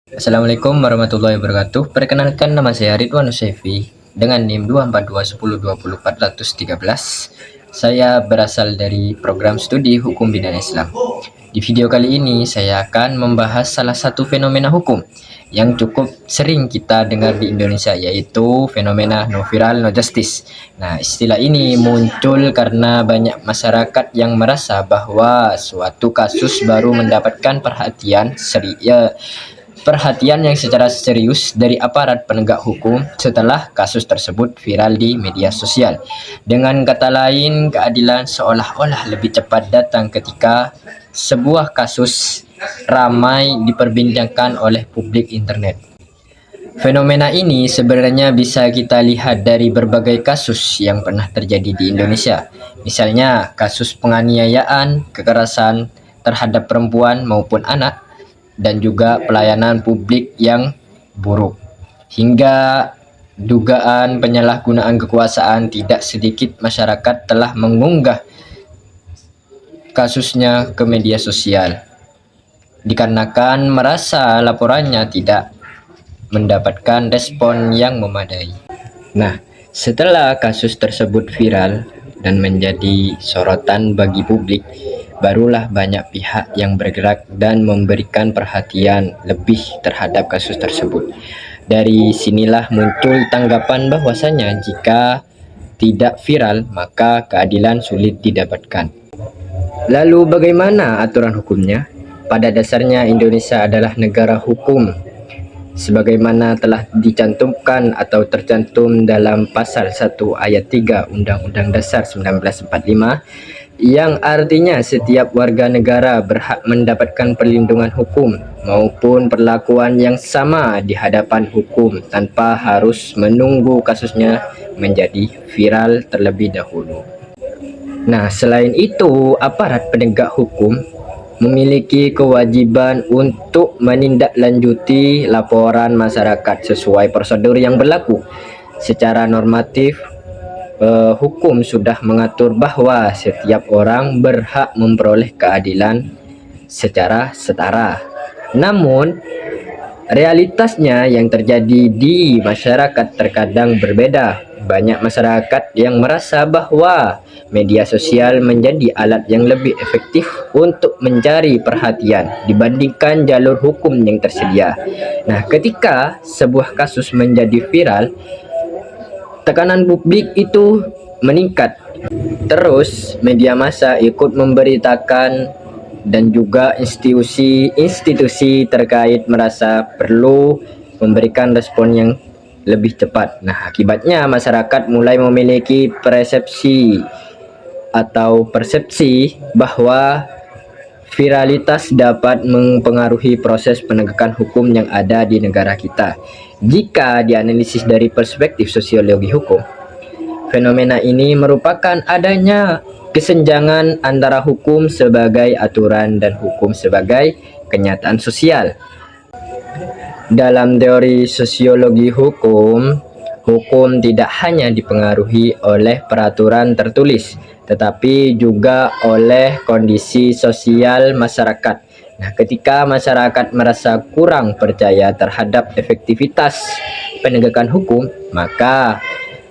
Assalamualaikum warahmatullahi wabarakatuh. Perkenalkan, nama saya Ridwan Nusefi dengan NIM 24210204413. Saya berasal dari program studi Hukum Bidang Islam. Di video kali ini saya akan membahas salah satu fenomena hukum yang cukup sering kita dengar di Indonesia, yaitu fenomena no viral no justice. Nah, istilah ini muncul karena banyak masyarakat yang merasa bahwa suatu kasus baru mendapatkan perhatian yang secara serius dari aparat penegak hukum setelah kasus tersebut viral di media sosial. Dengan kata lain, keadilan seolah-olah lebih cepat datang ketika sebuah kasus ramai diperbincangkan oleh publik internet. Fenomena ini sebenarnya bisa kita lihat dari berbagai kasus yang pernah terjadi di Indonesia. Misalnya kasus penganiayaan, kekerasan terhadap perempuan maupun anak, dan juga pelayanan publik yang buruk. Hingga dugaan penyalahgunaan kekuasaan, tidak sedikit masyarakat telah mengunggah kasusnya ke media sosial dikarenakan merasa laporannya tidak mendapatkan respon yang memadai. Nah, setelah kasus tersebut viral dan menjadi sorotan bagi publik, barulah banyak pihak yang bergerak dan memberikan perhatian lebih terhadap kasus tersebut. Dari sinilah muncul tanggapan bahwasanya jika tidak viral, maka keadilan sulit didapatkan. Lalu bagaimana aturan hukumnya? Pada dasarnya Indonesia adalah negara hukum, sebagaimana telah dicantumkan atau tercantum dalam pasal 1 ayat 3 Undang-Undang Dasar 1945, yang artinya setiap warga negara berhak mendapatkan perlindungan hukum maupun perlakuan yang sama di hadapan hukum tanpa harus menunggu kasusnya menjadi viral terlebih dahulu. Nah, selain itu, aparat penegak hukum memiliki kewajiban untuk menindaklanjuti laporan masyarakat sesuai prosedur yang berlaku. Secara normatif, hukum sudah mengatur bahwa setiap orang berhak memperoleh keadilan secara setara. Namun, realitasnya yang terjadi di masyarakat terkadang berbeda. Banyak masyarakat yang merasa bahwa media sosial menjadi alat yang lebih efektif untuk mencari perhatian dibandingkan jalur hukum yang tersedia. Nah, ketika sebuah kasus menjadi viral, tekanan publik itu meningkat. Terus, media massa ikut memberitakan dan juga institusi terkait merasa perlu memberikan respon yang lebih cepat. Nah, akibatnya masyarakat mulai memiliki persepsi bahwa viralitas dapat mempengaruhi proses penegakan hukum yang ada di negara kita. Jika dianalisis dari perspektif sosiologi hukum, fenomena ini merupakan adanya kesenjangan antara hukum sebagai aturan dan hukum sebagai kenyataan sosial. Dalam teori sosiologi hukum, hukum tidak hanya dipengaruhi oleh peraturan tertulis, tetapi juga oleh kondisi sosial masyarakat. Nah, ketika masyarakat merasa kurang percaya terhadap efektivitas penegakan hukum, maka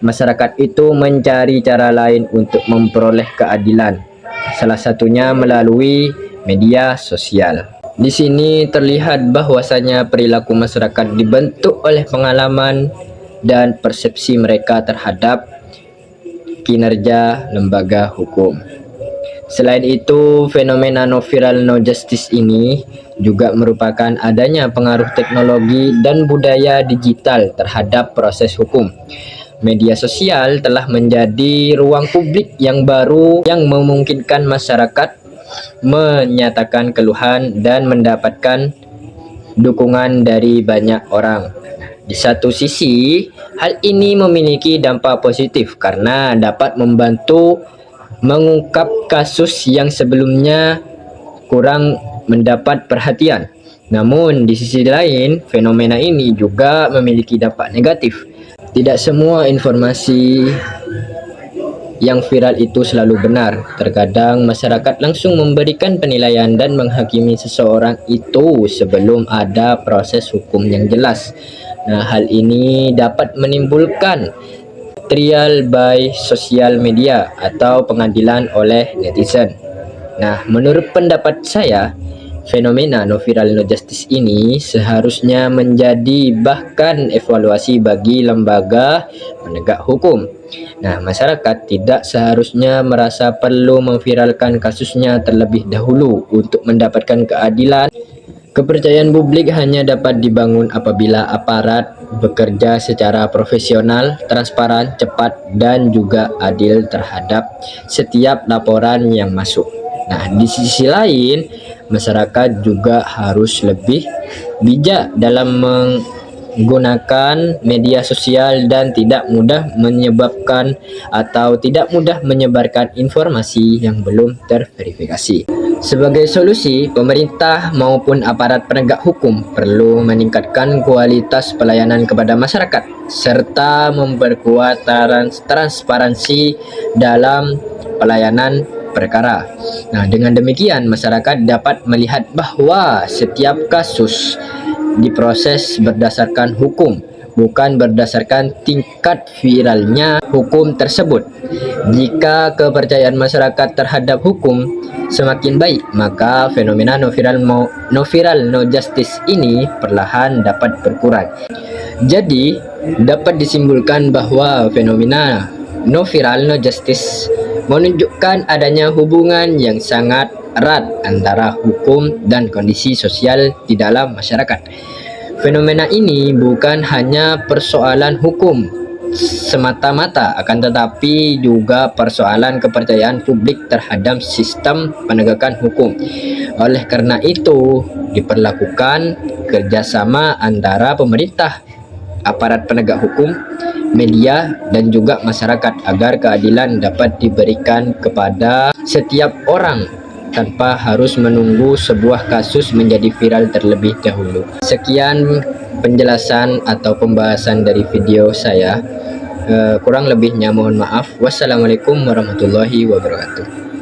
masyarakat itu mencari cara lain untuk memperoleh keadilan. Salah satunya melalui media sosial. Di sini terlihat bahwasanya perilaku masyarakat dibentuk oleh pengalaman dan persepsi mereka terhadap kinerja lembaga hukum. Selain itu, fenomena no viral no justice ini juga merupakan adanya pengaruh teknologi dan budaya digital terhadap proses hukum. Media sosial telah menjadi ruang publik yang baru yang memungkinkan masyarakat menyatakan keluhan dan mendapatkan dukungan dari banyak orang. Di satu sisi, hal ini memiliki dampak positif karena dapat membantu mengungkap kasus yang sebelumnya kurang mendapat perhatian. Namun, di sisi lain, fenomena ini juga memiliki dampak negatif. Tidak semua informasi yang viral itu selalu benar. Terkadang masyarakat langsung memberikan penilaian dan menghakimi seseorang itu sebelum ada proses hukum yang jelas. Nah, hal ini dapat menimbulkan trial by sosial media atau pengadilan oleh netizen. Nah, menurut pendapat saya, fenomena no viral no justice ini seharusnya menjadi bahkan evaluasi bagi lembaga penegak hukum. Nah, masyarakat tidak seharusnya merasa perlu memviralkan kasusnya terlebih dahulu untuk mendapatkan keadilan. Kepercayaan publik hanya dapat dibangun apabila aparat bekerja secara profesional, transparan, cepat, dan juga adil terhadap setiap laporan yang masuk. Nah, di sisi lain, masyarakat juga harus lebih bijak dalam menggunakan media sosial dan tidak mudah menyebabkan atau tidak mudah menyebarkan informasi yang belum terverifikasi. Sebagai solusi, pemerintah maupun aparat penegak hukum perlu meningkatkan kualitas pelayanan kepada masyarakat serta memperkuat transparansi dalam pelayanan perkara. Nah, dengan demikian masyarakat dapat melihat bahwa setiap kasus diproses berdasarkan hukum, bukan berdasarkan tingkat viralnya hukum tersebut. Jika kepercayaan masyarakat terhadap hukum semakin baik, maka fenomena no viral no justice ini perlahan dapat berkurang. Jadi, dapat disimpulkan bahwa fenomena no viral no justice menunjukkan adanya hubungan yang sangat erat antara hukum dan kondisi sosial di dalam masyarakat. Fenomena ini bukan hanya persoalan hukum semata-mata, akan tetapi juga persoalan kepercayaan publik terhadap sistem penegakan hukum. Oleh karena itu, diperlakukan kerjasama antara pemerintah, aparat penegak hukum, media, dan juga masyarakat agar keadilan dapat diberikan kepada setiap orang tanpa harus menunggu sebuah kasus menjadi viral terlebih dahulu. Sekian penjelasan atau pembahasan dari video saya. Kurang lebihnya mohon maaf. Wassalamualaikum warahmatullahi wabarakatuh.